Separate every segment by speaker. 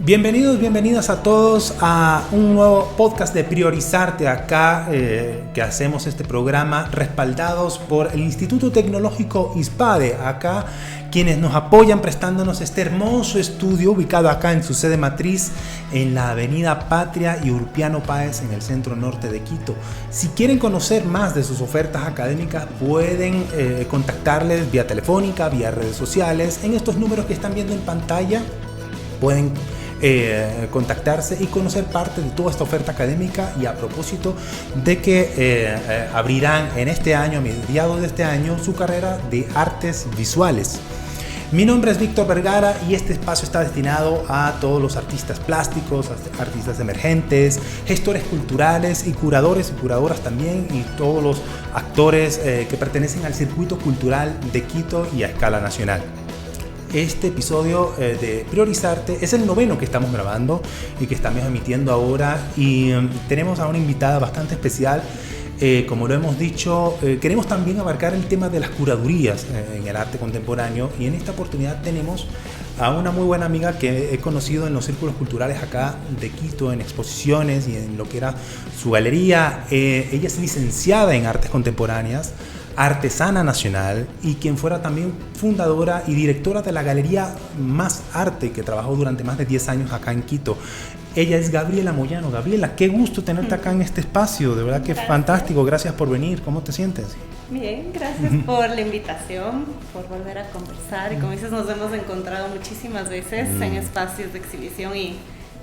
Speaker 1: Bienvenidas a todos a un nuevo podcast de Priorizarte acá, que hacemos este programa respaldados por el Instituto Tecnológico ISPADE, acá quienes nos apoyan prestándonos este hermoso estudio ubicado acá en su sede matriz en la avenida Patria y Urpiano Páez en el centro norte de Quito. Si quieren conocer más de sus ofertas académicas pueden contactarles vía telefónica, vía redes sociales, en estos números que están viendo en pantalla pueden contactarse y conocer parte de toda esta oferta académica. Y a propósito de que abrirán en este año, a mediados de este año, su carrera de artes visuales. Mi nombre es Víctor Vergara y este espacio está destinado a todos los artistas plásticos, artistas emergentes, gestores culturales y curadores y curadoras también, y todos los actores que pertenecen al circuito cultural de Quito y a escala nacional. Este episodio de Priorizarte es el 9º que estamos grabando y que estamos emitiendo ahora, y tenemos a una invitada bastante especial. Como lo hemos dicho, queremos también abarcar el tema de las curadurías en el arte contemporáneo, y en esta oportunidad tenemos a una muy buena amiga que he conocido en los círculos culturales acá de Quito, en exposiciones y en lo que era su galería. Ella es licenciada en artes contemporáneas, artesana nacional, y quien fuera también fundadora y directora de la Galería Más Arte, que trabajó durante más de 10 años acá en Quito. Ella es Gabriela Moyano. Gabriela, qué gusto tenerte acá en este espacio, de verdad que es fantástico, gracias por venir. ¿Cómo te sientes?
Speaker 2: Bien, gracias por la invitación, por volver a conversar, y como dices, nos hemos encontrado muchísimas veces en espacios de exhibición, y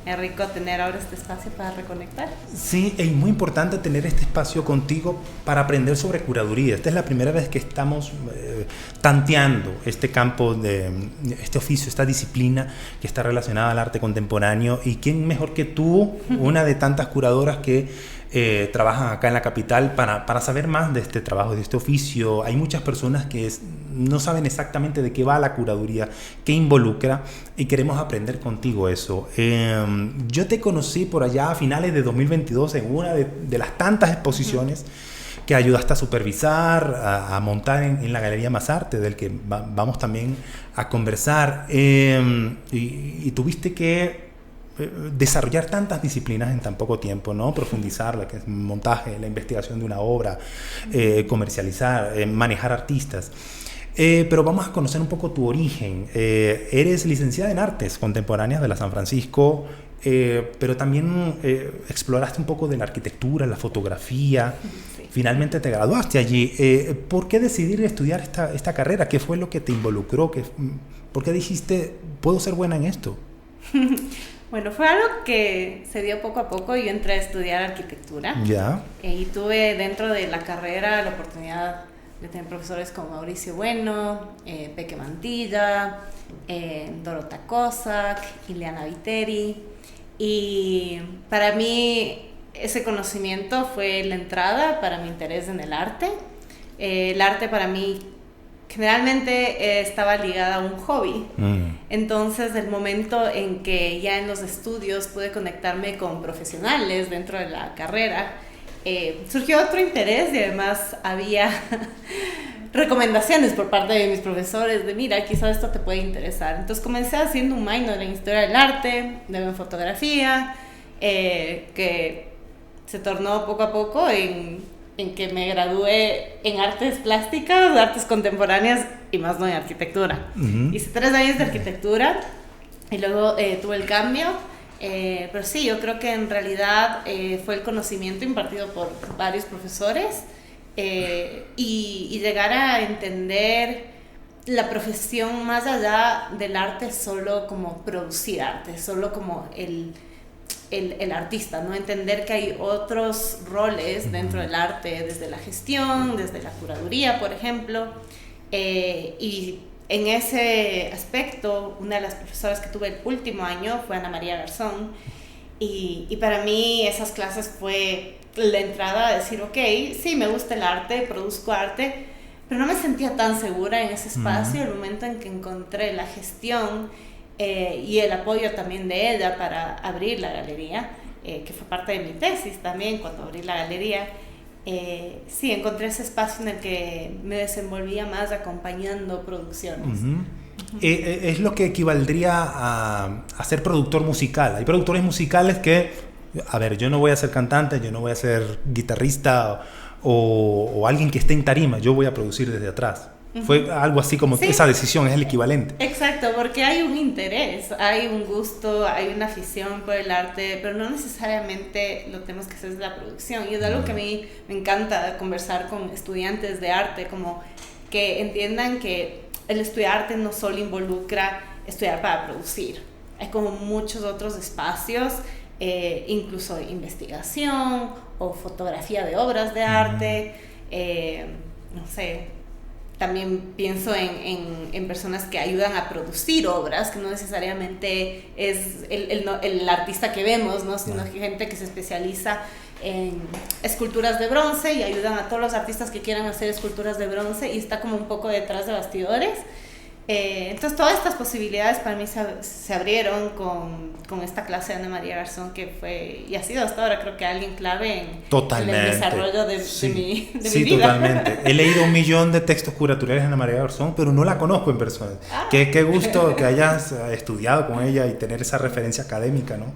Speaker 2: es rico tener ahora este espacio para reconectar. Sí,
Speaker 1: es muy importante tener este espacio contigo para aprender sobre curaduría. Esta es la primera vez que estamos tanteando este campo, de este oficio, esta disciplina que está relacionada al arte contemporáneo. Y quién mejor que tú, una de tantas curadoras que trabajan acá en la capital, para saber más de este trabajo, de este oficio. Hay muchas personas que no saben exactamente de qué va la curaduría, qué involucra, y queremos aprender contigo eso. Yo te conocí por allá a finales de 2022 en una de las tantas exposiciones que ayudaste a supervisar, a montar en la Galería Más Arte, del que vamos también a conversar, y tuviste que desarrollar tantas disciplinas en tan poco tiempo, ¿no? Profundizar, la que es montaje, la investigación de una obra, comercializar, manejar artistas. Pero vamos a conocer un poco tu origen. Eres licenciada en Artes Contemporáneas de la San Francisco, pero también exploraste un poco de la arquitectura, la fotografía. Sí. Finalmente te graduaste allí. ¿Por qué decidir estudiar esta carrera? ¿Qué fue lo que te involucró? ¿Por qué dijiste, puedo ser buena en esto?
Speaker 2: Bueno, fue algo que se dio poco a poco. Yo entré a estudiar arquitectura.
Speaker 1: Ya.
Speaker 2: Y tuve dentro de la carrera la oportunidad de tener profesores como Mauricio Bueno, Peque Mantilla, Dorota Cossack, Ileana Viteri. Y para mí ese conocimiento fue la entrada para mi interés en el arte. El arte para mí generalmente estaba ligada a un hobby. Entonces, del momento en que ya en los estudios pude conectarme con profesionales dentro de la carrera, surgió otro interés, y además había recomendaciones por parte de mis profesores de, mira, quizás esto te puede interesar. Entonces comencé haciendo un minor en Historia del Arte, luego en Fotografía, que se tornó poco a poco en que me gradué en Artes Plásticas, Artes Contemporáneas y más no en Arquitectura. Hice 3 años de Arquitectura y luego tuve el cambio. Pero sí, yo creo que en realidad fue el conocimiento impartido por varios profesores, y llegar a entender la profesión más allá del arte, solo como producir arte, solo como el artista, ¿no? Entender que hay otros roles dentro del arte, desde la gestión, desde la curaduría, por ejemplo, y en ese aspecto, una de las profesoras que tuve el último año fue Ana María Garzón, y para mí esas clases fue la entrada a decir, ok, sí, me gusta el arte, produzco arte, pero no me sentía tan segura en ese espacio. El momento en que encontré la gestión y el apoyo también de ella para abrir la galería, que fue parte de mi tesis también cuando abrí la galería, sí, encontré ese espacio en el que me desenvolvía más acompañando producciones.
Speaker 1: Es lo que equivaldría a ser productor musical. Hay productores musicales que, a ver, yo no voy a ser cantante, yo no voy a ser guitarrista o alguien que esté en tarima, yo voy a producir desde atrás. Fue algo así como
Speaker 2: Sí.
Speaker 1: esa decisión es el equivalente.
Speaker 2: Exacto, porque hay un interés, hay un gusto, hay una afición por el arte, pero no necesariamente lo tenemos que hacer desde la producción. Y es algo que a mí me encanta conversar con estudiantes de arte, como que entiendan que el estudiar arte no solo involucra estudiar para producir. Hay como muchos otros espacios, incluso investigación o fotografía de obras de arte, no sé. También pienso en personas que ayudan a producir obras, que no necesariamente es el artista que vemos, ¿no? Sino gente que se especializa en esculturas de bronce y ayudan a todos los artistas que quieran hacer esculturas de bronce y está como un poco detrás de bastidores. Entonces todas estas posibilidades para mí se abrieron con esta clase de Ana María Garzón, que fue y ha sido hasta ahora creo que alguien clave en el desarrollo de mi vida.
Speaker 1: Sí, totalmente. He leído 1 millón de textos curatoriales de Ana María Garzón, pero no la conozco en persona. Qué gusto que hayas estudiado con ella y tener esa referencia académica, ¿no?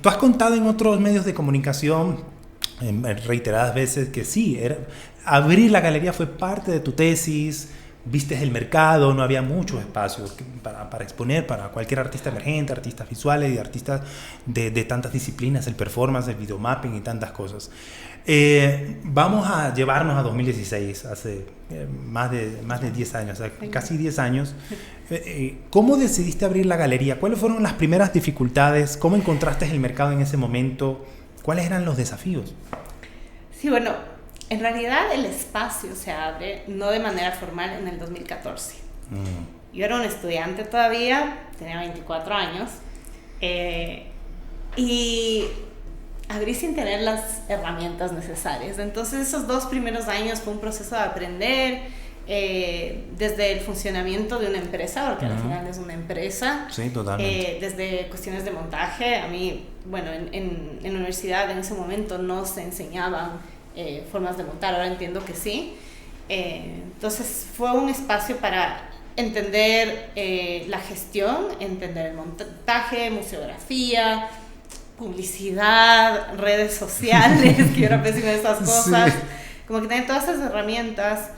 Speaker 1: Tú has contado en otros medios de comunicación reiteradas veces que sí, abrir la galería fue parte de tu tesis. Viste el mercado, no había muchos espacios para exponer para cualquier artista emergente, artistas visuales y artistas de tantas disciplinas, el performance, el videomapping y tantas cosas. Vamos a llevarnos a 2016, hace más de 10 años, o sea, casi 10 años. ¿Cómo decidiste abrir la galería? ¿Cuáles fueron las primeras dificultades? ¿Cómo encontraste el mercado en ese momento? ¿Cuáles eran los desafíos?
Speaker 2: Sí, bueno, en realidad el espacio se abre no de manera formal en el 2014. Yo era un estudiante todavía, tenía 24 años, y abrí sin tener las herramientas necesarias. Entonces esos 2 primeros años fue un proceso de aprender desde el funcionamiento de una empresa, porque al final es una empresa.
Speaker 1: Sí, totalmente.
Speaker 2: Desde cuestiones de montaje. A mí, bueno, en la universidad en ese momento no se enseñaban formas de montar, ahora entiendo que sí. Entonces fue un espacio para entender la gestión, entender el montaje, museografía, publicidad, redes sociales, que yo era pésima en esas cosas. Sí. Como que tener todas esas herramientas.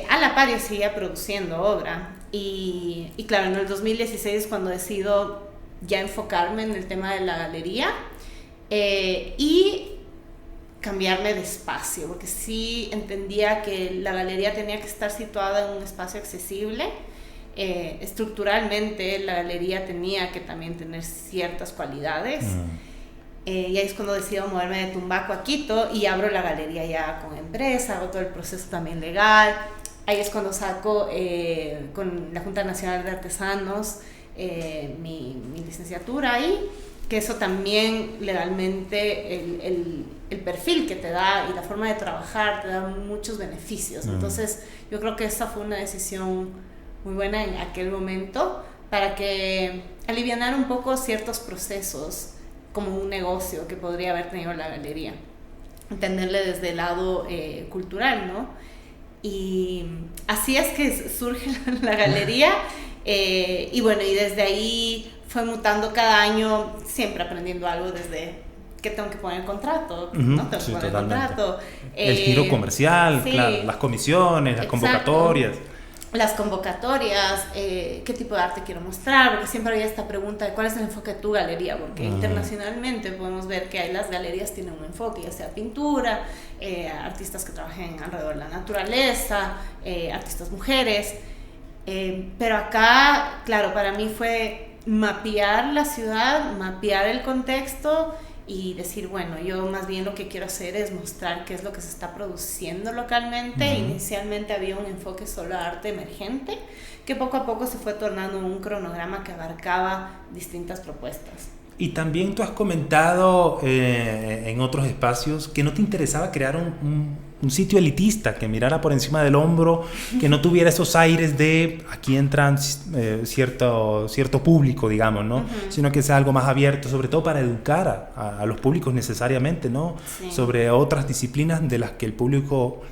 Speaker 2: A la par yo seguía produciendo obra y claro, en el 2016 es cuando decido ya enfocarme en el tema de la galería y cambiarme de espacio, porque sí entendía que la galería tenía que estar situada en un espacio accesible. Estructuralmente la galería tenía que también tener ciertas cualidades. Y ahí es cuando decido moverme de Tumbaco a Quito y abro la galería ya con empresa, hago todo el proceso también legal. Ahí es cuando saco con la Junta Nacional de Artesanos mi licenciatura ahí, que eso también legalmente el perfil que te da y la forma de trabajar te da muchos beneficios. Entonces yo creo que esa fue una decisión muy buena en aquel momento para que alivianar un poco ciertos procesos como un negocio que podría haber tenido la galería, entenderle desde el lado cultural, ¿no? Y así es que surge la galería y bueno, y desde ahí fue mutando cada año, siempre aprendiendo algo desde que tengo que poner el contrato, ¿no? Tengo que poner el contrato.
Speaker 1: El giro comercial, sí, claro, las comisiones, las convocatorias.
Speaker 2: Las convocatorias, qué tipo de arte quiero mostrar, porque siempre había esta pregunta de cuál es el enfoque de tu galería, porque internacionalmente podemos ver que las galerías tienen un enfoque, ya sea pintura, artistas que trabajen alrededor de la naturaleza, artistas mujeres, pero acá, claro, para mí fue mapear la ciudad, mapear el contexto y decir, bueno, yo más bien lo que quiero hacer es mostrar qué es lo que se está produciendo localmente. Inicialmente había un enfoque solo a arte emergente, que poco a poco se fue tornando un cronograma que abarcaba distintas propuestas.
Speaker 1: Y también tú has comentado en otros espacios que no te interesaba crear un sitio elitista, que mirara por encima del hombro, que no tuviera esos aires de aquí entran cierto público, digamos, ¿no? Sino que sea algo más abierto, sobre todo para educar a los públicos necesariamente, ¿no? Sí. Sobre otras disciplinas de las que el público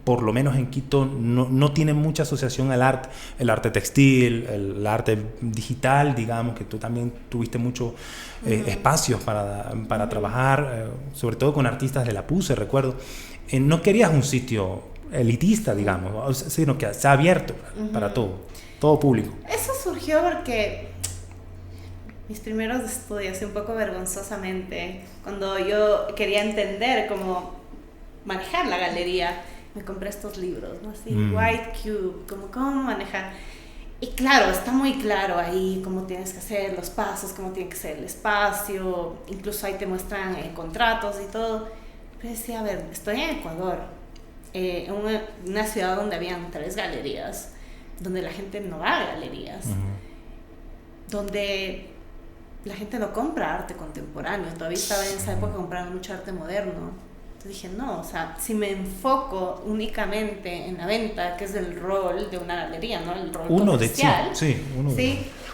Speaker 1: por lo menos en Quito, no tiene mucha asociación al arte, el arte textil, el arte digital, digamos, que tú también tuviste muchos espacios para trabajar, sobre todo con artistas de la PUCE, recuerdo. No querías un sitio elitista, digamos, sino que sea abierto para todo público.
Speaker 2: Eso surgió porque mis primeros estudios, un poco vergonzosamente, cuando yo quería entender cómo manejar la galería, me compré estos libros, ¿no? Así, White Cube, cómo manejar. Y claro, está muy claro ahí cómo tienes que hacer los pasos, cómo tiene que ser el espacio, incluso ahí te muestran contratos y todo. Pero decía, a ver, estoy en Ecuador, en una ciudad donde habían 3 galerías, donde la gente no va a galerías, donde la gente no compra arte contemporáneo, todavía estaba en esa época comprando mucho arte moderno. Entonces dije, no, o sea, si me enfoco únicamente en la venta, que es el rol de una galería, ¿no? El rol comercial. Sí,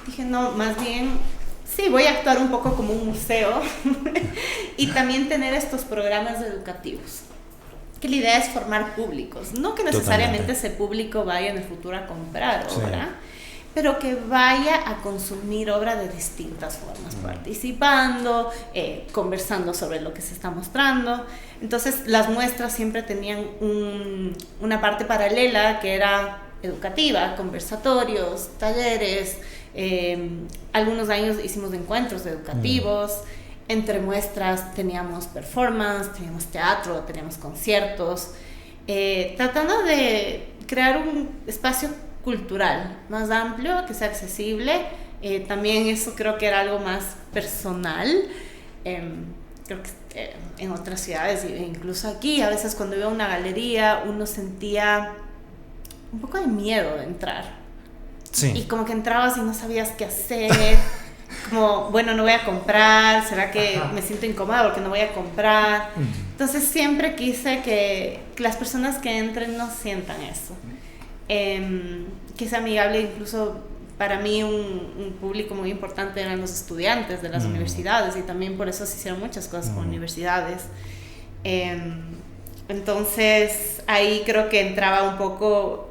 Speaker 2: dije, no, más bien, sí, voy a actuar un poco como un museo y también tener estos programas educativos. Que la idea es formar públicos, no que necesariamente ese público vaya en el futuro a comprar obra, pero que vaya a consumir obra de distintas formas, participando, conversando sobre lo que se está mostrando. Entonces las muestras siempre tenían una parte paralela que era educativa, conversatorios, talleres, algunos años hicimos encuentros educativos, entre muestras teníamos performance, teníamos teatro, teníamos conciertos, tratando de crear un espacio cultural más amplio, que sea accesible. También eso creo que era algo más personal. Creo que en otras ciudades, incluso aquí, a veces cuando iba a una galería uno sentía un poco de miedo de entrar. Sí. Y como que entrabas y no sabías qué hacer. Como, bueno, no voy a comprar, ¿será que me siento incómoda porque no voy a comprar? Entonces siempre quise que las personas que entren no sientan eso. Que sea amigable. Incluso para mí un público muy importante eran los estudiantes de las universidades, y también por eso se hicieron muchas cosas con universidades. Entonces ahí creo que entraba un poco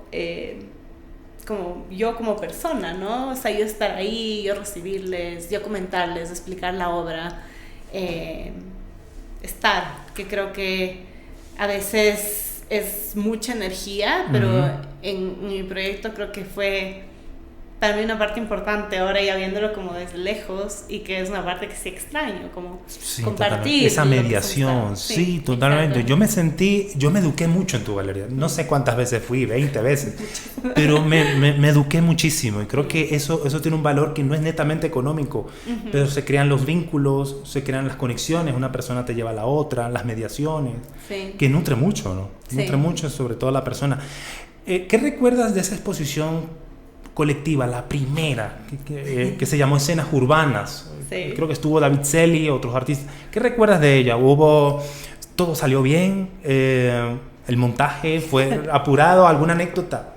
Speaker 2: como yo como persona, ¿no? O sea, yo estar ahí, yo recibirles, yo comentarles, explicar la obra, que creo que a veces es mucha energía, pero en mi proyecto creo que fue para mí una parte importante ahora, ya viéndolo como desde lejos, y que es una parte que sí extraño, como compartir.
Speaker 1: Esa mediación, sí, totalmente. Yo me eduqué mucho en tu galería. No sé cuántas veces fui, 20 veces, pero me eduqué muchísimo, y creo que eso tiene un valor que no es netamente económico, pero se crean los vínculos, se crean las conexiones, una persona te lleva a la otra, las mediaciones, que nutre mucho, ¿no? Nutre mucho, sobre todo a la persona. ¿Qué recuerdas de esa exposición colectiva, la primera, que se llamó Escenas Urbanas? Creo que estuvo David Celi, otros artistas. ¿Qué recuerdas de ella? ¿Todo salió bien? ¿El montaje fue apurado? ¿Alguna anécdota?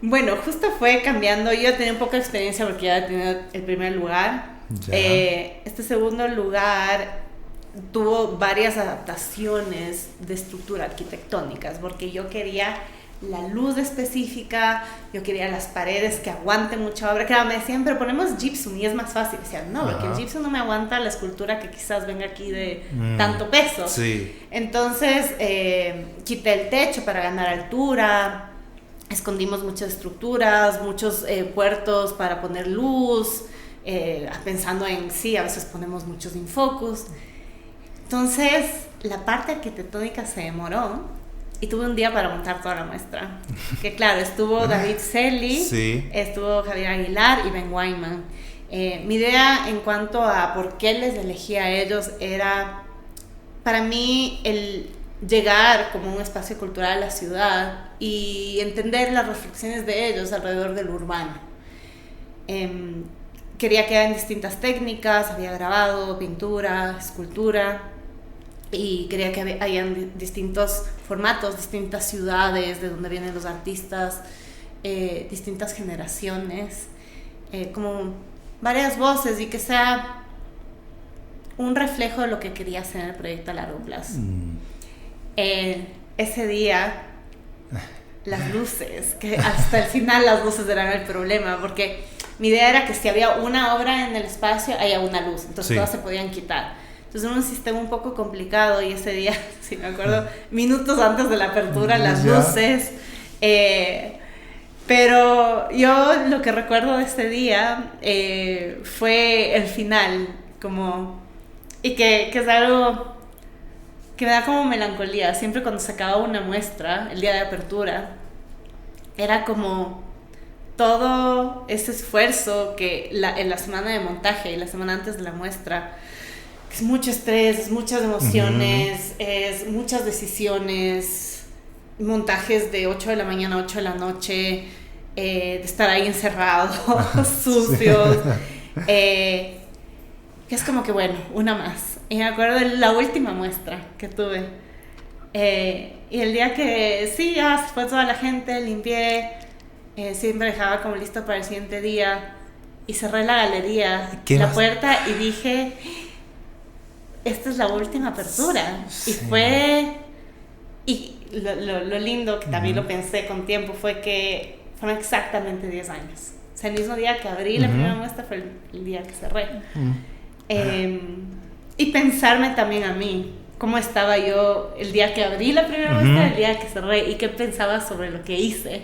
Speaker 2: Bueno, justo fue cambiando. Yo tenía un poco de experiencia porque ya tenía el primer lugar. Este segundo lugar tuvo varias adaptaciones de estructura arquitectónicas, porque yo quería la luz específica, yo quería las paredes que aguanten mucha obra. Claro, me decían, pero ponemos gypsum y es más fácil. Decían, no, porque el gypsum no me aguanta la escultura que quizás venga aquí de tanto peso. Entonces quité el techo para ganar altura, escondimos muchas estructuras, muchos puertos para poner luz, pensando en, a veces ponemos muchos infocus. Entonces la parte arquitectónica se demoró, y tuve un día para montar toda la muestra. Que claro, estuvo David Celi, estuvo Javier Aguilar y Ben Weinman. Mi idea en cuanto a por qué les elegí a ellos era, para mí, el llegar como un espacio cultural a la ciudad y entender las reflexiones de ellos alrededor del urbano. Quería que hayan distintas técnicas, había grabado, pintura, escultura, y quería que hayan distintos formatos, distintas ciudades de donde vienen los artistas, distintas generaciones, como varias voces, y que sea un reflejo de lo que quería hacer en el proyecto a largo plazo. Ese día las luces, que hasta el final las luces eran el problema, porque mi idea era que si había una obra en el espacio, haya una luz, entonces todas se podían quitar. Entonces era un sistema un poco complicado y ese día, si me acuerdo, minutos antes de la apertura, las luces. Pero yo lo que recuerdo de ese día fue el final, y que es algo que me da como melancolía. Siempre cuando se acababa una muestra, el día de apertura, era como todo ese esfuerzo que en la semana de montaje y la semana antes de la muestra, es mucho estrés, es muchas emociones, es muchas decisiones, montajes de 8 de la mañana a 8 de la noche, de estar ahí encerrados, sucios, que es como que bueno, una más. Y me acuerdo de la última muestra que tuve, y el día que sí, ya se fue toda la gente, limpié, siempre dejaba como listo para el siguiente día, y cerré la galería, puerta, y dije, esta es la última apertura. Sí. Y lo lindo, que también lo pensé con tiempo, fue que fueron exactamente 10 años. O sea, el mismo día que abrí la primera muestra fue el día que cerré. Y pensarme también a mí, cómo estaba yo el día que abrí la primera muestra, el día que cerré, y qué pensaba sobre lo que hice.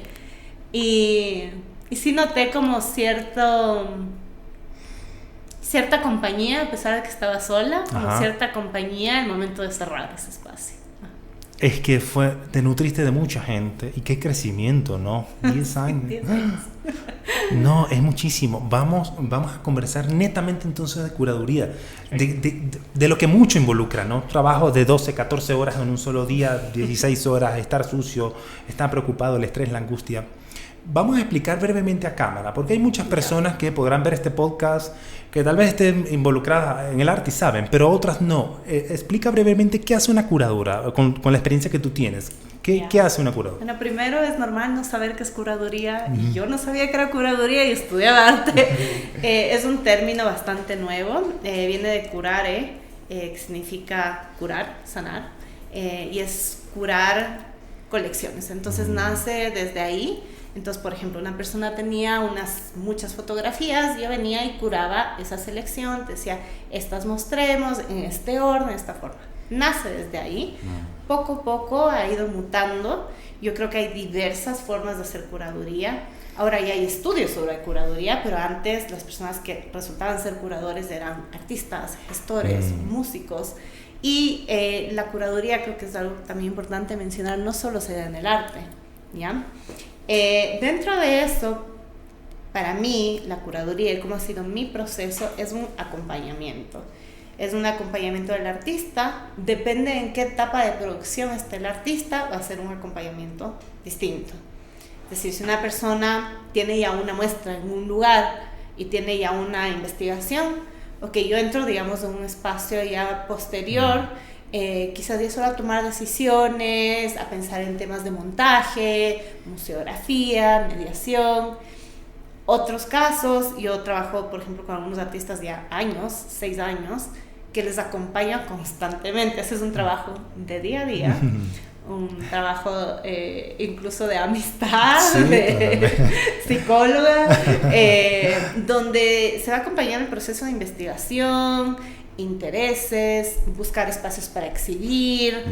Speaker 2: Y sí noté como cierta compañía, a pesar de que estaba sola, como cierta compañía al momento de cerrar ese espacio.
Speaker 1: Es que te nutriste de mucha gente, y qué crecimiento, ¿no? 10 años.
Speaker 2: 10 años.
Speaker 1: No, es muchísimo. Vamos a conversar netamente entonces de curaduría, de lo que mucho involucra, ¿no? Trabajo de 12, 14 horas en un solo día, 16 horas, estar sucio, estar preocupado, el estrés, la angustia. Vamos a explicar brevemente a cámara, porque hay muchas personas que podrán ver este podcast que tal vez estén involucradas en el arte y saben, pero otras no. Explica brevemente qué hace una curadora con la experiencia que tú tienes. ¿Qué hace una curadora?
Speaker 2: Bueno, primero es normal no saber qué es curaduría, y yo no sabía que era curaduría y estudiaba arte. Es un término bastante nuevo, viene de curare, que significa curar, sanar, y es curar colecciones. Entonces nace desde ahí. Entonces, por ejemplo, una persona tenía muchas fotografías, yo venía y curaba esa selección, decía, estas mostremos en este orden, de esta forma. Nace desde ahí, poco a poco ha ido mutando. Yo creo que hay diversas formas de hacer curaduría. Ahora ya hay estudios sobre curaduría, pero antes las personas que resultaban ser curadores eran artistas, gestores, músicos. Y la curaduría, creo que es algo también importante mencionar, no solo se da en el arte, ¿ya? Dentro de eso, para mí, la curaduría y cómo ha sido mi proceso es un acompañamiento. Es un acompañamiento del artista, depende en qué etapa de producción esté el artista, va a ser un acompañamiento distinto. Es decir, si una persona tiene ya una muestra en un lugar y tiene ya una investigación, yo entro, digamos, en un espacio ya posterior, quizás ya solo a tomar decisiones, a pensar en temas de montaje, museografía, mediación. Otros casos, yo trabajo, por ejemplo, con algunos artistas ya 6 años, que les acompaño constantemente. Ese es un trabajo de día a día, un trabajo incluso de amistad, de psicóloga, donde se va a acompañar el proceso de investigación, intereses, buscar espacios para exhibir,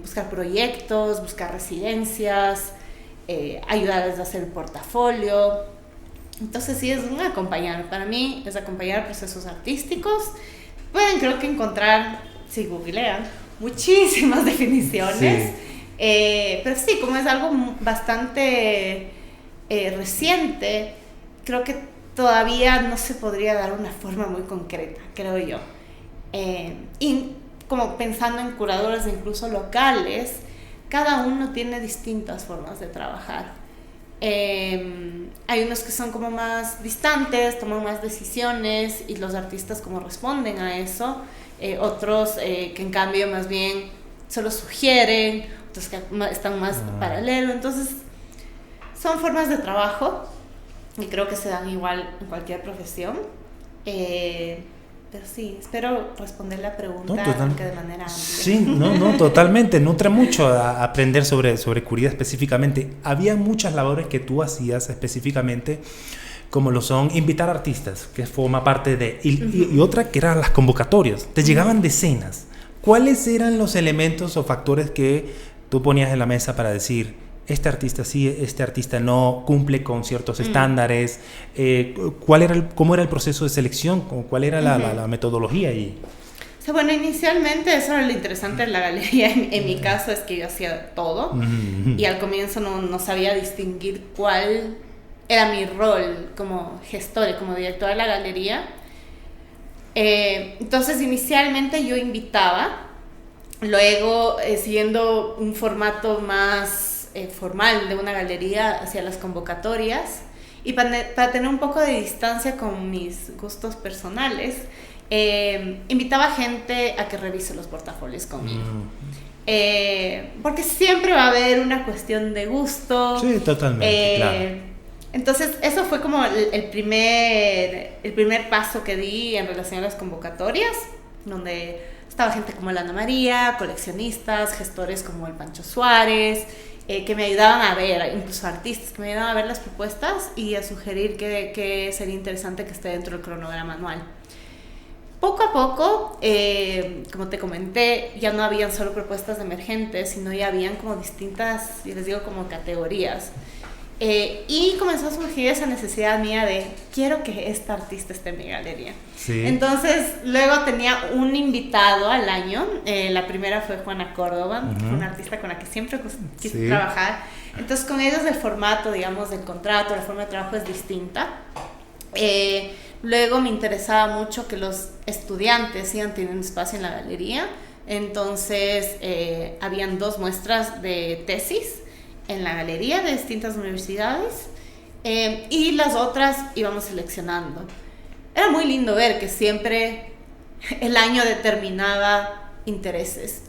Speaker 2: buscar proyectos, buscar residencias, ayudarles a hacer el portafolio. Entonces sí, es un acompañar. Para mí es acompañar procesos artísticos. Pueden, creo que encontrar, si googlean, muchísimas definiciones, pero sí, como es algo bastante reciente, creo que todavía no se podría dar una forma muy concreta, creo yo. Y como pensando en curadores incluso locales, cada uno tiene distintas formas de trabajar. Hay unos que son como más distantes, toman más decisiones y los artistas como responden a eso. Otros que en cambio más bien solo sugieren, otros que están más paralelos. Entonces son formas de trabajo y creo que se dan igual en cualquier profesión. Pero sí, espero responder la pregunta de manera amplia.
Speaker 1: Sí, no, totalmente. Nutre mucho a aprender sobre curidad específicamente. Había muchas labores que tú hacías específicamente, como lo son invitar artistas, que forma parte de... Y otra que eran las convocatorias. Te llegaban decenas. ¿Cuáles eran los elementos o factores que tú ponías en la mesa para decir... este artista sí, este artista no, cumple con ciertos estándares? ¿Cómo era el proceso de selección? ¿Cuál era la metodología ahí?
Speaker 2: O sea, bueno, inicialmente eso era lo interesante de la galería. En mi caso es que yo hacía todo y al comienzo no sabía distinguir cuál era mi rol como gestora y como directora de la galería. Entonces, inicialmente yo invitaba, luego siguiendo un formato más formal de una galería hacia las convocatorias y para tener un poco de distancia con mis gustos personales, invitaba gente a que revise los portafolios conmigo. Porque siempre va a haber una cuestión de gusto.
Speaker 1: Sí, totalmente, claro.
Speaker 2: Entonces eso fue como el primer paso que di en relación a las convocatorias, donde estaba gente como la Ana María, coleccionistas, gestores como el Pancho Suárez, que me ayudaban a ver, incluso artistas que me ayudaban a ver las propuestas y a sugerir que sería interesante que esté dentro del cronograma anual. Poco a poco, como te comenté, ya no habían solo propuestas emergentes, sino ya habían como distintas, yo les digo, como categorías. Y comenzó a surgir esa necesidad mía de quiero que esta artista esté en mi galería.
Speaker 1: Sí.
Speaker 2: Entonces luego tenía un invitado al año. La primera fue Juana Córdoba, fue una artista con la que siempre quise trabajar. Entonces con ellos el formato, digamos, del contrato, la forma de trabajo es distinta. Luego me interesaba mucho que los estudiantes sigan teniendo espacio en la galería. Entonces habían 2 muestras de tesis en la galería de distintas universidades, y las otras íbamos seleccionando. Era muy lindo ver que siempre el año determinaba intereses.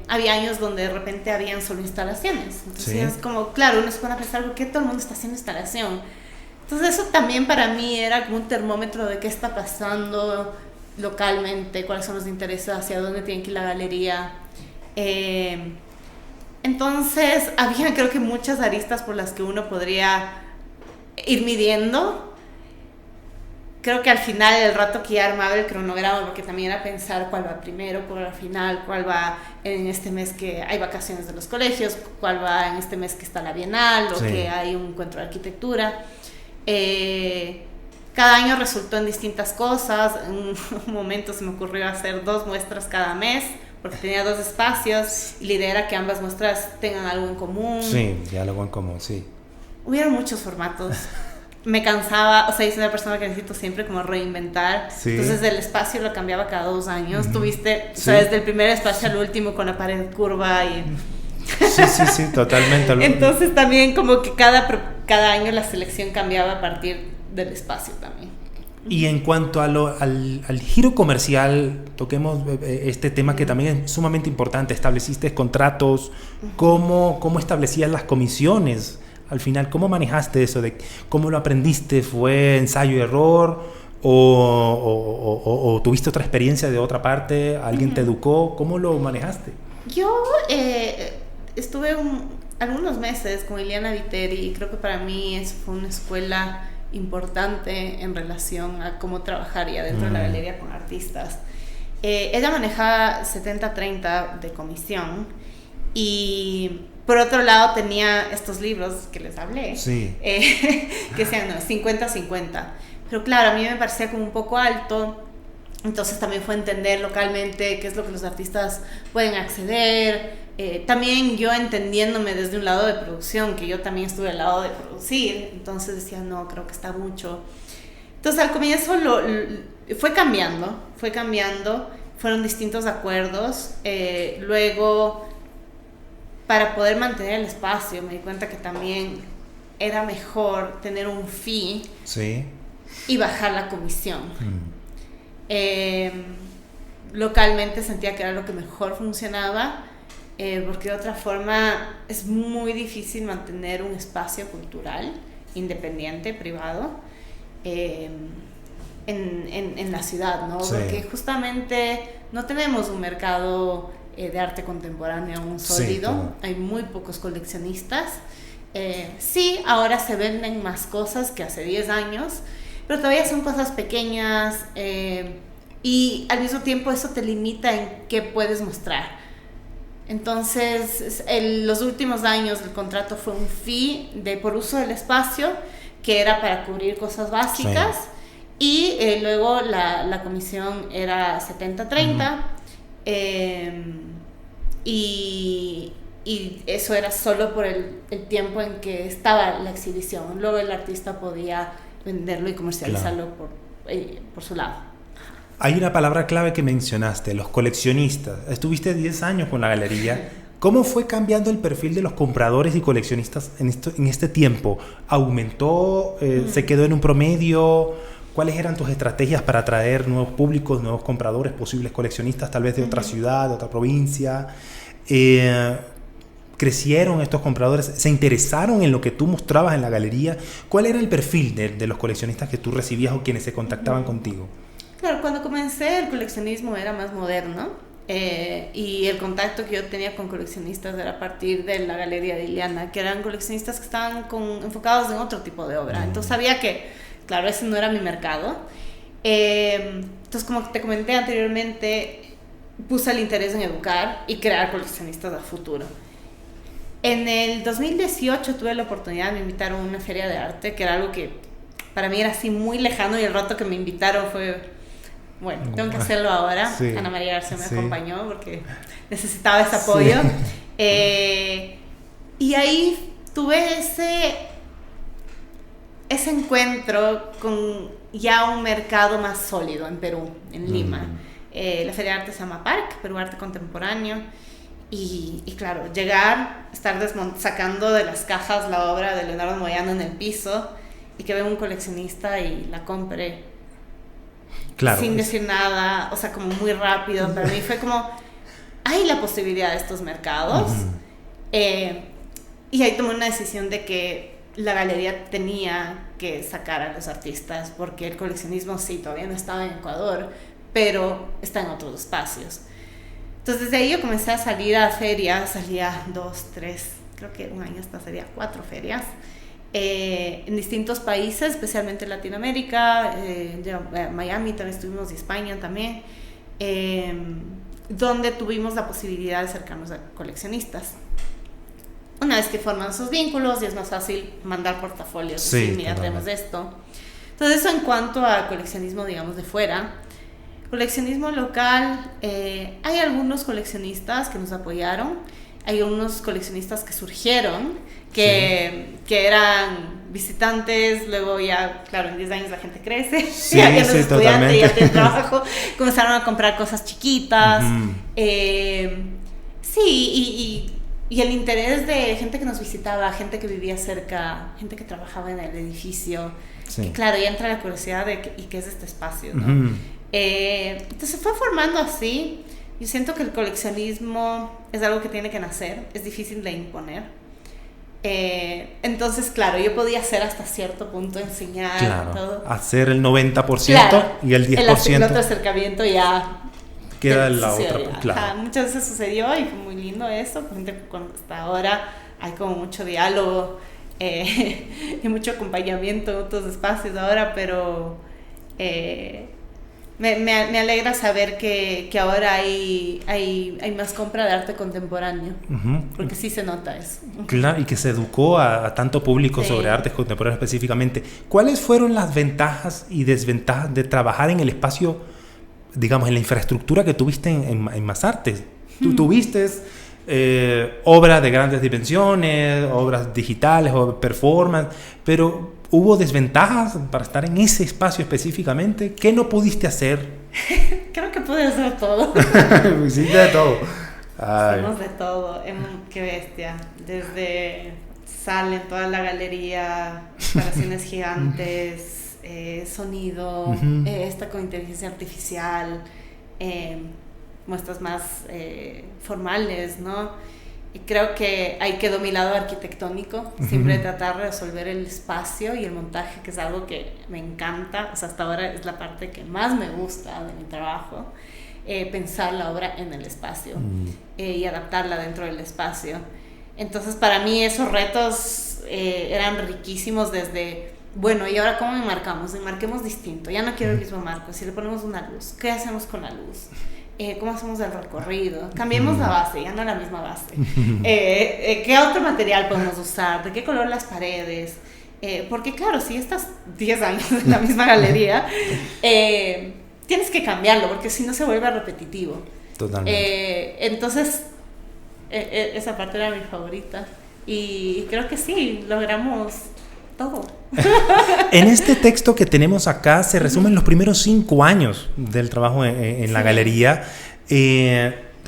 Speaker 2: Había años donde de repente habían solo instalaciones, entonces es como, claro, uno se pone a pensar ¿por qué todo el mundo está haciendo instalación? Entonces eso también para mí era como un termómetro de qué está pasando localmente, cuáles son los intereses, hacia dónde tiene que ir la galería. Entonces, había creo que muchas aristas por las que uno podría ir midiendo. Creo que al final, el rato que ya armaba el cronograma, porque también era pensar cuál va primero, cuál va al final, cuál va en este mes que hay vacaciones de los colegios, cuál va en este mes que está la Bienal, o que hay un encuentro de arquitectura. Cada año resultó en distintas cosas. En un momento se me ocurrió hacer 2 muestras cada mes, porque tenía 2 espacios y la idea era que ambas muestras tengan algo en común.
Speaker 1: Sí, ya algo en común, sí.
Speaker 2: Hubieron muchos formatos. Me cansaba, o sea, yo soy una persona que necesito siempre como reinventar. Sí. Entonces el espacio lo cambiaba cada 2 años. Tuviste, o sea, desde el primer espacio al último con la pared curva y...
Speaker 1: Sí, totalmente.
Speaker 2: Entonces también como que cada año la selección cambiaba a partir del espacio también.
Speaker 1: Y en cuanto al giro comercial, toquemos este tema que también es sumamente importante. Estableciste contratos, ¿cómo establecías las comisiones? Al final, ¿cómo manejaste eso? ¿Cómo lo aprendiste? ¿Fue ensayo y error? ¿O tuviste otra experiencia de otra parte? ¿Alguien te educó? ¿Cómo lo manejaste?
Speaker 2: Yo estuve algunos meses con Ileana Viteri y creo que para mí eso fue una escuela importante en relación a cómo trabajaría dentro de la galería con artistas. Ella manejaba 70-30 de comisión y por otro lado tenía estos libros que les hablé, que sean 50-50, pero claro, a mí me parecía como un poco alto. Entonces también fue entender localmente qué es lo que los artistas pueden acceder. También yo entendiéndome desde un lado de producción, que yo también estuve al lado de producir, entonces decía, no, creo que está mucho. Entonces al comienzo fue cambiando, fueron distintos acuerdos. Luego, para poder mantener el espacio, me di cuenta que también era mejor tener un fee y bajar la comisión. Localmente sentía que era lo que mejor funcionaba, porque de otra forma es muy difícil mantener un espacio cultural independiente, privado, en la ciudad, ¿no?
Speaker 1: Sí.
Speaker 2: Porque justamente no tenemos un mercado de arte contemporáneo aún sólido,
Speaker 1: Sí, claro.
Speaker 2: hay muy pocos coleccionistas. Sí, ahora se venden más cosas que hace 10 años, pero todavía son cosas pequeñas, y al mismo tiempo eso te limita en qué puedes mostrar. Entonces, los últimos años el contrato fue un fee por uso del espacio, que era para cubrir cosas básicas, sí. Y luego la comisión era 70-30, y eso era solo por el tiempo en que estaba la exhibición. Luego el artista podía venderlo y comercializarlo, claro, por su lado.
Speaker 1: Hay una palabra clave que mencionaste, los coleccionistas. Estuviste 10 años con la galería. ¿Cómo fue cambiando el perfil de los compradores y coleccionistas en este tiempo? ¿Aumentó? ¿Se quedó en un promedio? ¿Cuáles eran tus estrategias para atraer nuevos públicos, nuevos compradores, posibles coleccionistas, tal vez de otra ciudad, de otra provincia? ¿Crecieron estos compradores? ¿Se interesaron en lo que tú mostrabas en la galería? ¿Cuál era el perfil de los coleccionistas que tú recibías o quienes se contactaban contigo?
Speaker 2: Claro, cuando comencé el coleccionismo era más moderno, y el contacto que yo tenía con coleccionistas era a partir de la Galería de Ileana, que eran coleccionistas que estaban enfocados en otro tipo de obra. Entonces sabía que, claro, ese no era mi mercado. Entonces, como te comenté anteriormente, puse el interés en educar y crear coleccionistas a futuro. En el 2018 tuve la oportunidad de me invitaron a una feria de arte, que era algo que para mí era así muy lejano, y el rato que me invitaron fue... Bueno, tengo que hacerlo ahora. Sí. Ana María García me acompañó porque necesitaba ese apoyo. Sí. Y ahí tuve ese encuentro con ya un mercado más sólido en Perú, en Lima. La Feria de Arte se llama PARC, Perú Arte Contemporáneo. Y claro, llegar, estar sacando de las cajas la obra de Leonardo Moyano en el piso y que vea un coleccionista y la compre. Claro, sin decir nada, o sea, como muy rápido. Para mí fue como, hay la posibilidad de estos mercados. Y ahí tomé una decisión de que la galería tenía que sacar a los artistas, porque el coleccionismo sí, todavía no estaba en Ecuador, pero está en otros espacios. Entonces desde ahí yo comencé a salir a ferias, salía 2, 3, creo que un año hasta sería 4 ferias. En distintos países, especialmente en Latinoamérica, Miami también estuvimos, y España también, donde tuvimos la posibilidad de acercarnos a coleccionistas. Una vez que forman sus vínculos, y es más fácil mandar portafolios, sí, decir, mira, tenemos esto. Entonces, eso en cuanto a coleccionismo, digamos, de fuera. Coleccionismo local, hay algunos coleccionistas que nos apoyaron, hay unos coleccionistas que surgieron, que eran visitantes, luego ya, claro, en 10 años la gente crece,
Speaker 1: sí,
Speaker 2: ya los estudiantes
Speaker 1: totalmente.
Speaker 2: ya tienen trabajo, comenzaron a comprar cosas chiquitas. Sí, y el interés de gente que nos visitaba, gente que vivía cerca, gente que trabajaba en el edificio, que claro, ya entra la curiosidad de qué es este espacio, ¿no? Entonces se fue formando así. Yo siento que el coleccionismo es algo que tiene que nacer, es difícil de imponer. Entonces, claro, yo podía hacer hasta cierto punto, enseñar, todo.
Speaker 1: Hacer el 90%, claro, y el 10%.
Speaker 2: El otro acercamiento ya
Speaker 1: queda en la otra. Claro.
Speaker 2: Muchas veces sucedió y fue muy lindo eso. Hasta ahora hay como mucho diálogo y mucho acompañamiento en otros espacios ahora, pero me alegra saber que ahora hay más compra de arte contemporáneo, porque sí se nota eso.
Speaker 1: Claro, y que se educó a tanto público sobre artes contemporáneos específicamente. ¿Cuáles fueron las ventajas y desventajas de trabajar en el espacio, digamos, en la infraestructura que tuviste en Masartes? Tú tuviste obras de grandes dimensiones, obras digitales o performance, pero ¿hubo desventajas para estar en ese espacio específicamente? ¿Qué no pudiste hacer?
Speaker 2: Creo que pude hacer todo.
Speaker 1: Hiciste de todo.
Speaker 2: Hicimos de todo. Qué bestia. Desde sal en toda la galería, instalaciones gigantes, sonido, esta con inteligencia artificial, muestras más formales, ¿no? Creo que hay que mi lado arquitectónico, siempre tratar de resolver el espacio y el montaje, que es algo que me encanta, o sea, hasta ahora es la parte que más me gusta de mi trabajo, pensar la obra en el espacio y adaptarla dentro del espacio. Entonces, para mí esos retos eran riquísimos desde, bueno, ¿y ahora cómo enmarcamos? Enmarquemos distinto, ya no quiero el mismo marco, si le ponemos una luz, ¿qué hacemos con la luz? ¿Cómo hacemos el recorrido? Cambiemos la base, ya no la misma base. ¿Qué otro material podemos usar? ¿De qué color las paredes? Porque claro, si estás 10 años en la misma galería, tienes que cambiarlo, porque si no se vuelve repetitivo.
Speaker 1: Totalmente.
Speaker 2: Entonces, esa parte era mi favorita. Y creo que sí, logramos todo.
Speaker 1: En este texto que tenemos acá se resumen los primeros 5 años del trabajo en la galería.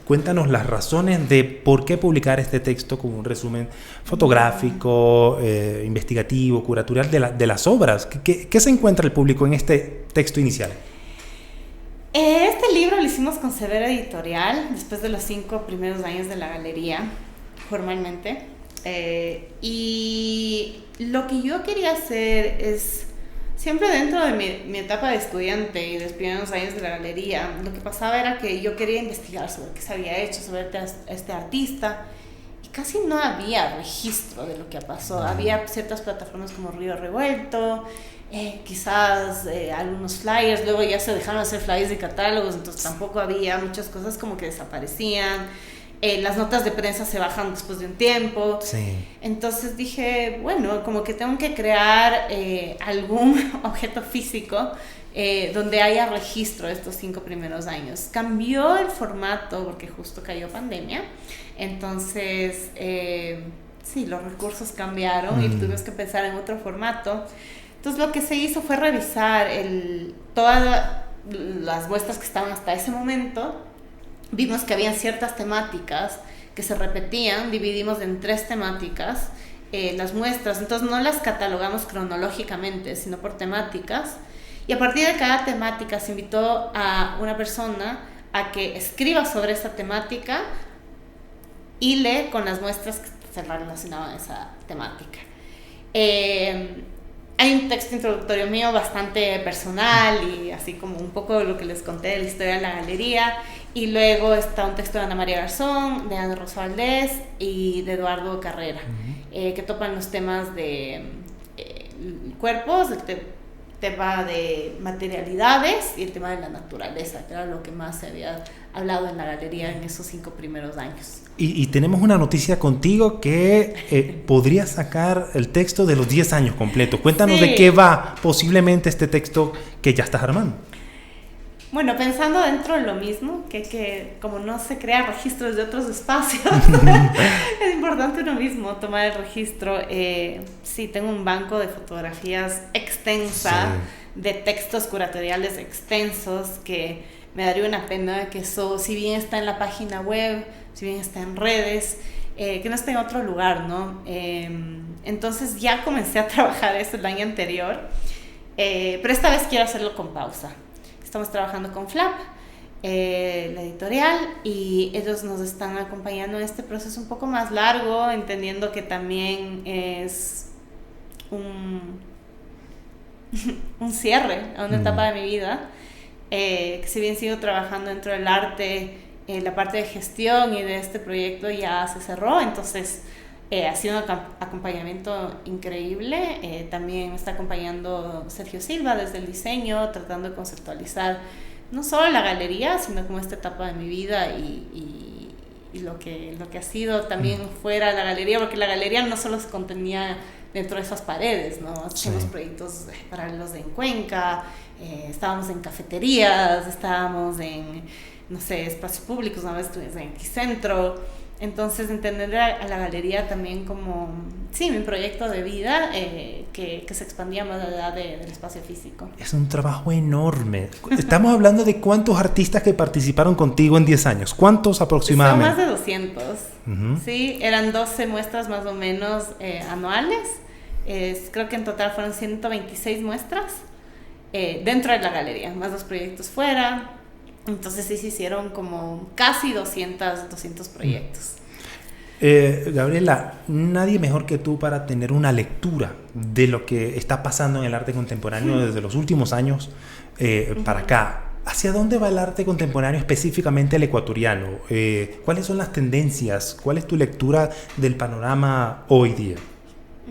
Speaker 1: Cuéntanos las razones de por qué publicar este texto como un resumen fotográfico, investigativo, curatorial de las obras. ¿Qué se encuentra el público en este texto inicial?
Speaker 2: Este libro lo hicimos con Severa Editorial después de los 5 primeros años de la galería, formalmente. Y lo que yo quería hacer es, siempre dentro de mi etapa de estudiante y de los primeros años de la galería, lo que pasaba era que yo quería investigar sobre qué se había hecho, sobre este artista, y casi no había registro de lo que pasó. Había ciertas plataformas como Río Revuelto, quizás algunos flyers, luego ya se dejaron de hacer flyers de catálogos, entonces tampoco había, muchas cosas como que desaparecían. Las notas de prensa se bajan después de un tiempo.
Speaker 1: Sí.
Speaker 2: Entonces dije, bueno, como que tengo que crear algún objeto físico donde haya registro de estos 5 primeros años. Cambió el formato porque justo cayó pandemia. Entonces, sí, los recursos cambiaron y tuvimos que pensar en otro formato. Entonces lo que se hizo fue revisar todas las muestras que estaban hasta ese momento. Vimos que habían ciertas temáticas que se repetían, dividimos en 3 temáticas las muestras, entonces no las catalogamos cronológicamente, sino por temáticas, y a partir de cada temática se invitó a una persona a que escriba sobre esta temática y lee con las muestras que se relacionaban a esa temática. Hay un texto introductorio mío bastante personal y así como un poco lo que les conté de la historia de la galería, y luego está un texto de Ana María Garzón, de Ana Rosa Valdés y de Eduardo Carrera, que topan los temas de cuerpos, el tema de materialidades y el tema de la naturaleza, que era lo que más se había hablado en la galería en esos 5 primeros años.
Speaker 1: Y tenemos una noticia contigo que podría sacar el texto de los 10 años completos. Cuéntanos de qué va posiblemente este texto que ya estás armando.
Speaker 2: Bueno, pensando dentro de lo mismo, que como no se crea registros de otros espacios, es importante uno mismo tomar el registro. Sí, tengo un banco de fotografías extensa, de textos curatoriales extensos, que me daría una pena que eso, si bien está en la página web, si bien está en redes, que no esté en otro lugar, ¿no? Entonces ya comencé a trabajar eso el año anterior, pero esta vez quiero hacerlo con pausa. Estamos trabajando con Flap, la editorial, y ellos nos están acompañando en este proceso un poco más largo, entendiendo que también es un cierre a una etapa de mi vida, que si bien sigo trabajando dentro del arte, la parte de gestión y de este proyecto ya se cerró, entonces ha sido un acompañamiento increíble. También me está acompañando Sergio Silva desde el diseño, tratando de conceptualizar no solo la galería, sino como esta etapa de mi vida y lo que ha sido también fuera de la galería, porque la galería no solo se contenía dentro de esas paredes, ¿no? Hacíamos proyectos paralelos en Cuenca, estábamos en cafeterías, estábamos en, no sé, espacios públicos, una vez estuvimos en Xcentro. Entonces, entender a la galería también como, sí, mi proyecto de vida que se expandía más allá del espacio físico.
Speaker 1: Es un trabajo enorme. Estamos hablando de cuántos artistas que participaron contigo en 10 años. ¿Cuántos aproximadamente?
Speaker 2: Son más de 200. Sí, eran 12 muestras más o menos anuales. Creo que en total fueron 126 muestras dentro de la galería, más 2 proyectos fuera. Entonces sí se hicieron como casi 200 proyectos.
Speaker 1: Gabriela, nadie mejor que tú para tener una lectura de lo que está pasando en el arte contemporáneo desde los últimos años para acá. ¿Hacia dónde va el arte contemporáneo, específicamente el ecuatoriano? ¿Cuáles son las tendencias? ¿Cuál es tu lectura del panorama hoy día?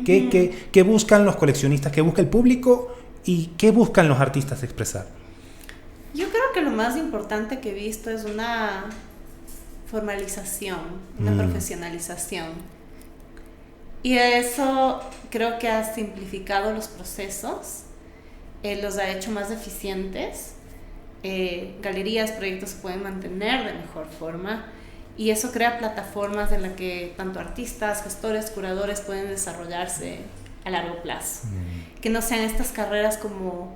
Speaker 1: ¿Qué buscan los coleccionistas? ¿Qué busca el público? ¿Y qué buscan los artistas expresar?
Speaker 2: Yo creo que lo más importante que he visto es una formalización, una profesionalización. Y eso creo que ha simplificado los procesos, los ha hecho más eficientes. Galerías, proyectos se pueden mantener de mejor forma y eso crea plataformas en las que tanto artistas, gestores, curadores pueden desarrollarse a largo plazo. Que no sean estas carreras como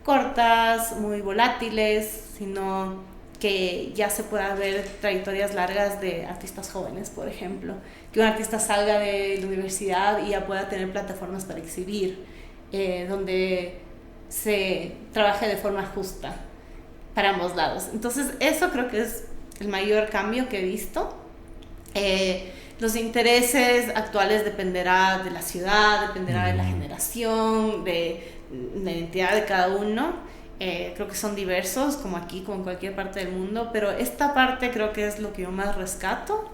Speaker 2: cortas, muy volátiles, sino que ya se pueda ver trayectorias largas de artistas jóvenes, por ejemplo. Que un artista salga de la universidad y ya pueda tener plataformas para exhibir, donde se trabaje de forma justa para ambos lados. Entonces, eso creo que es el mayor cambio que he visto. Los intereses actuales dependerá de la ciudad, dependerá de la generación, de la identidad de cada uno. Creo que son diversos, como aquí, como en cualquier parte del mundo, pero esta parte creo que es lo que yo más rescato.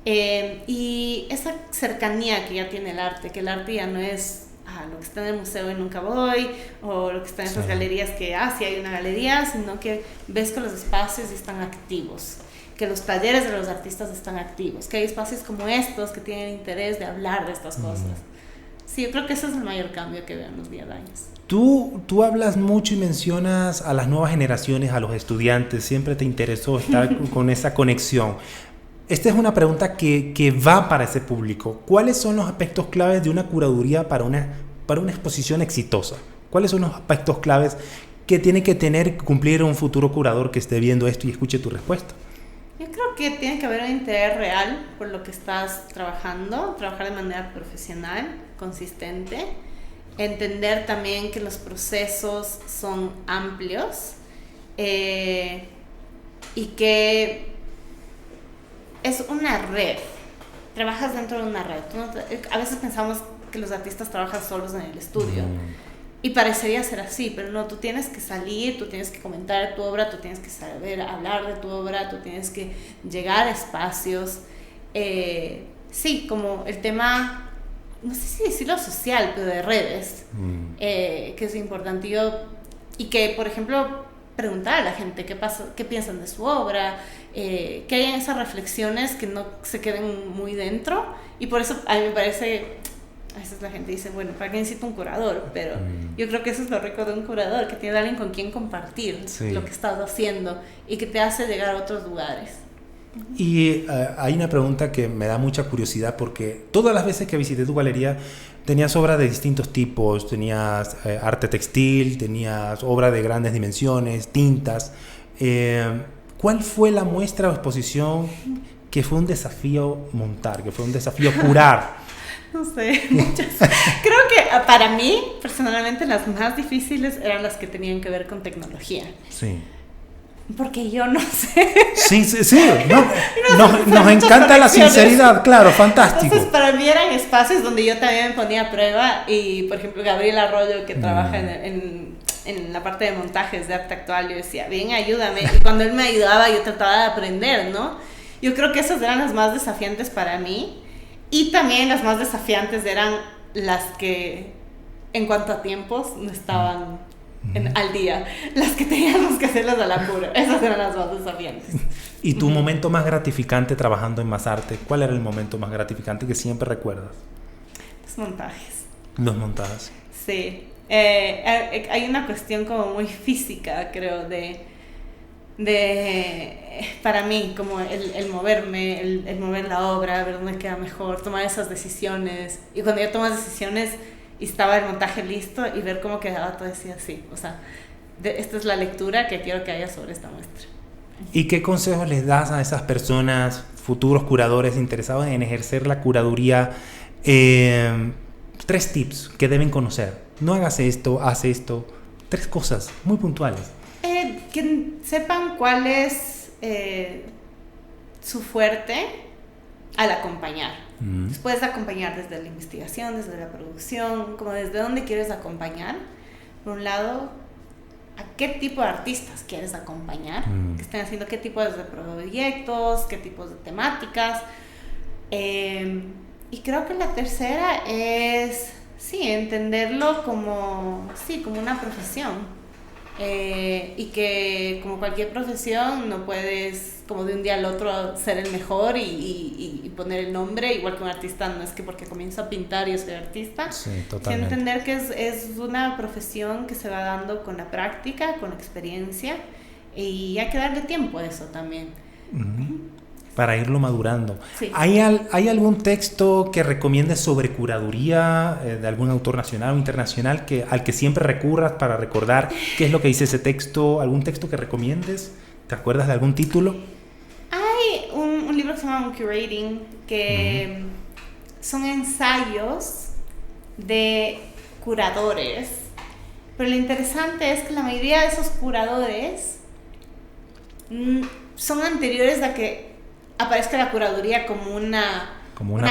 Speaker 2: Y esa cercanía que ya tiene el arte, que el arte ya no es lo que está en el museo y nunca voy, o lo que está en esas galerías que, sí hay una galería, sino que ves que los espacios están activos, que los talleres de los artistas están activos, que hay espacios como estos que tienen interés de hablar de estas cosas. Sí, yo creo que ese es el mayor cambio que veo en los 10 años.
Speaker 1: Tú hablas mucho y mencionas a las nuevas generaciones, a los estudiantes, siempre te interesó estar con esa conexión. Esta es una pregunta que va para ese público. ¿Cuáles son los aspectos claves de una curaduría para una exposición exitosa? ¿Cuáles son los aspectos claves que tiene que cumplir un futuro curador que esté viendo esto y escuche tu respuesta?
Speaker 2: Yo creo que tiene que haber un interés real por lo que estás trabajando, trabajar de manera profesional, consistente, entender también que los procesos son amplios y que es una red, trabajas dentro de una red. A veces pensamos que los artistas trabajan solos en el estudio y parecería ser así, pero no, tú tienes que salir, tú tienes que comentar tu obra, tú tienes que saber hablar de tu obra, tú tienes que llegar a espacios. Sí, como el tema, no sé si decirlo social, pero de redes, que es importante. Y que, por ejemplo, preguntar a la gente qué piensan de su obra, que hayan esas reflexiones que no se queden muy dentro. Y por eso a mí me parece, a veces la gente dice, bueno, ¿para qué necesito un curador? Pero yo creo que eso es lo rico de un curador, que tiene alguien con quien compartir lo que estás haciendo y que te hace llegar a otros lugares.
Speaker 1: Y hay una pregunta que me da mucha curiosidad, porque todas las veces que visité tu galería tenías obras de distintos tipos, tenías arte textil, tenías obras de grandes dimensiones, tintas. ¿Cuál fue la muestra o exposición que fue un desafío montar, que fue un desafío curar?
Speaker 2: No sé, muchas. Creo que para mí, personalmente, las más difíciles eran las que tenían que ver con tecnología.
Speaker 1: Sí.
Speaker 2: Porque yo no sé.
Speaker 1: Sí. Nos encanta la sinceridad, claro, fantástico.
Speaker 2: Entonces, para mí eran espacios donde yo también me ponía a prueba. Y, por ejemplo, Gabriel Arroyo, que trabaja en la parte de montajes de arte actual, yo decía, ven, ayúdame. Y cuando él me ayudaba, yo trataba de aprender, ¿no? Yo creo que esas eran las más desafiantes para mí. Y también las más desafiantes eran las que, en cuanto a tiempos, no estaban al día. Las que teníamos que hacerlas a la pura. Esas eran las más desafiantes.
Speaker 1: ¿Y tu momento más gratificante trabajando en Más Arte? ¿Cuál era el momento más gratificante que siempre recuerdas?
Speaker 2: Los montajes.
Speaker 1: Los montajes.
Speaker 2: Sí. Hay una cuestión como muy física, creo, para mí, como el moverme, el mover la obra, ver dónde queda mejor, tomar esas decisiones. Y cuando yo tomo decisiones y estaba el montaje listo y ver cómo quedaba todo, decía así, o sea, esta es la lectura que quiero que haya sobre esta muestra.
Speaker 1: ¿Y qué consejos les das a esas personas, futuros curadores interesados en ejercer la curaduría? 3 tips que deben conocer. No hagas esto, haz esto. 3 cosas muy puntuales. Que
Speaker 2: sepan cuál es su fuerte, al acompañar. Entonces, puedes acompañar desde la investigación, desde la producción, como desde dónde quieres acompañar. Por un lado, a qué tipo de artistas quieres acompañar, que estén haciendo qué tipos de proyectos, qué tipos de temáticas. Y creo que la tercera es, sí, entenderlo como una profesión. Y que como cualquier profesión no puedes como de un día al otro ser el mejor y poner el nombre, igual que un artista no es que porque comienzo a pintar yo soy artista.
Speaker 1: Sí, totalmente.
Speaker 2: Entender que es una profesión que se va dando con la práctica, con la experiencia, y hay que darle tiempo a eso también.
Speaker 1: Para irlo madurando.
Speaker 2: Sí.
Speaker 1: ¿Hay algún texto que recomiendes sobre curaduría de algún autor nacional o internacional al que siempre recurras para recordar qué es lo que dice ese texto? ¿Algún texto que recomiendes? ¿Te acuerdas de algún título?
Speaker 2: Hay un libro que se llama Curating, que son ensayos de curadores, pero lo interesante es que la mayoría de esos curadores son anteriores a que aparezca la curaduría como una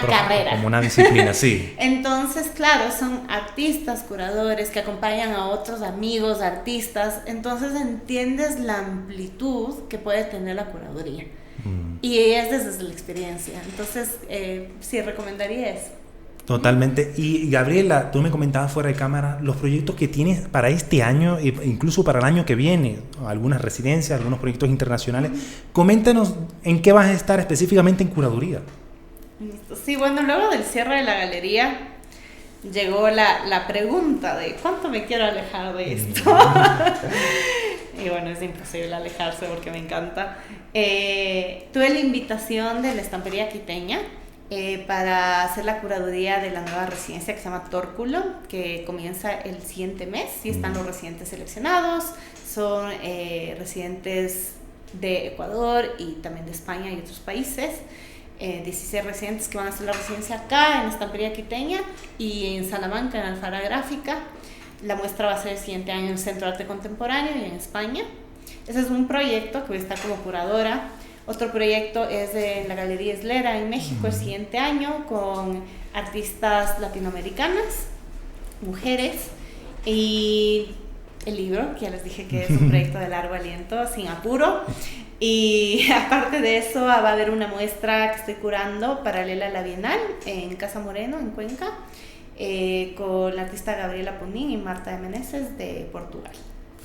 Speaker 2: carrera,
Speaker 1: como una disciplina, sí.
Speaker 2: Entonces, claro, son artistas curadores que acompañan a otros amigos artistas, entonces entiendes la amplitud que puede tener la curaduría. Y es desde la experiencia. Entonces, sí, recomendaría eso.
Speaker 1: Totalmente. Y Gabriela, tú me comentabas fuera de cámara los proyectos que tienes para este año e incluso para el año que viene, algunas residencias, algunos proyectos internacionales. Coméntanos en qué vas a estar específicamente en curaduría.
Speaker 2: Sí, bueno, luego del cierre de la galería llegó la pregunta de ¿cuánto me quiero alejar de esto? Y bueno, es imposible alejarse porque me encanta. Tuve la invitación de la Estampería Quiteña para hacer la curaduría de la nueva residencia que se llama Tórculo, que comienza el siguiente mes. Y están los residentes seleccionados, son residentes de Ecuador y también de España y otros países. 16 residentes que van a hacer la residencia acá en la Estampería Quiteña y en Salamanca, en Alfara Gráfica. La muestra va a ser el siguiente año en el Centro de Arte Contemporáneo y en España. Ese es un proyecto que voy a estar como curadora. Otro proyecto es de la Galería Islera en México el siguiente año con artistas latinoamericanas, mujeres, y el libro, que ya les dije que es un proyecto de largo aliento, sin apuro. Y aparte de eso va a haber una muestra que estoy curando paralela a la Bienal en Casa Moreno, en Cuenca, con la artista Gabriela Punín y Marta de Meneses de Portugal.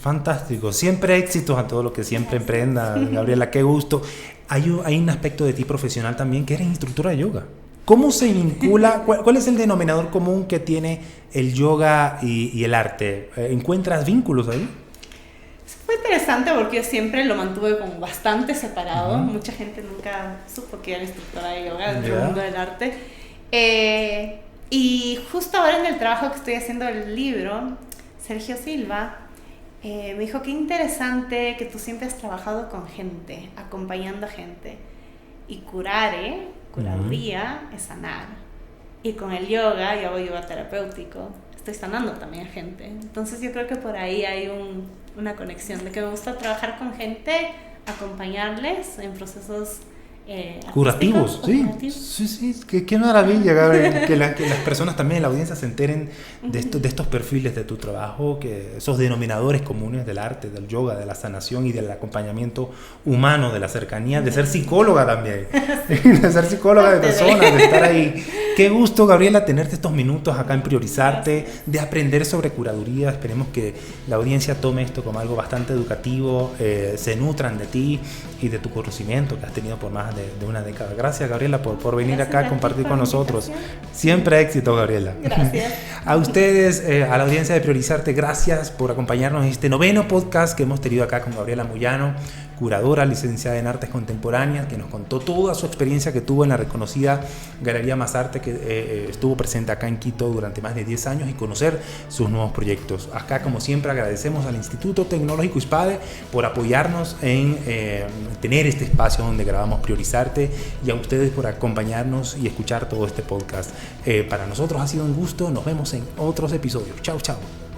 Speaker 1: Fantástico, siempre éxitos a todo lo que siempre emprenda, Gabriela, qué gusto. Hay un aspecto de ti profesional también, que eres instructora de yoga. ¿Cómo se vincula, cuál es el denominador común que tiene el yoga y el arte? ¿Encuentras vínculos ahí?
Speaker 2: Fue interesante porque yo siempre lo mantuve como bastante separado. Mucha gente nunca supo que era instructora de yoga dentro del mundo del arte. Y justo ahora en el trabajo que estoy haciendo del libro, Sergio Silva me dijo qué interesante que tú siempre has trabajado con gente, acompañando a gente. Y curaduría es sanar. Y con el yoga, yo hago yoga terapéutico, estoy sanando también a gente. Entonces yo creo que por ahí hay una conexión de que me gusta trabajar con gente, acompañarles en procesos
Speaker 1: curativos, sí, qué maravilla, Gabriel, que las personas también en la audiencia se enteren de estos perfiles de tu trabajo, que esos denominadores comunes del arte, del yoga, de la sanación y del acompañamiento humano, de la cercanía, de ser psicóloga también, de ser psicóloga de personas, de estar ahí. Qué gusto, Gabriela, tenerte estos minutos acá en Priorizarte, de aprender sobre curaduría. Esperemos que la audiencia tome esto como algo bastante educativo, se nutran de ti y de tu conocimiento que has tenido por más de una década. Gracias, Gabriela, por venir acá a compartir con nosotros. Siempre éxito, Gabriela.
Speaker 2: Gracias.
Speaker 1: A ustedes, a la audiencia de Priorizarte, gracias por acompañarnos en este 9º podcast que hemos tenido acá con Gabriela Moyano, curadora, licenciada en Artes Contemporáneas, que nos contó toda su experiencia que tuvo en la reconocida Galería Más Arte, que estuvo presente acá en Quito durante más de 10 años, y conocer sus nuevos proyectos. Acá, como siempre, agradecemos al Instituto Tecnológico ISPADE por apoyarnos en tener este espacio donde grabamos Priorizarte, y a ustedes por acompañarnos y escuchar todo este podcast. Para nosotros ha sido un gusto. Nos vemos en otros episodios. Chao, chao.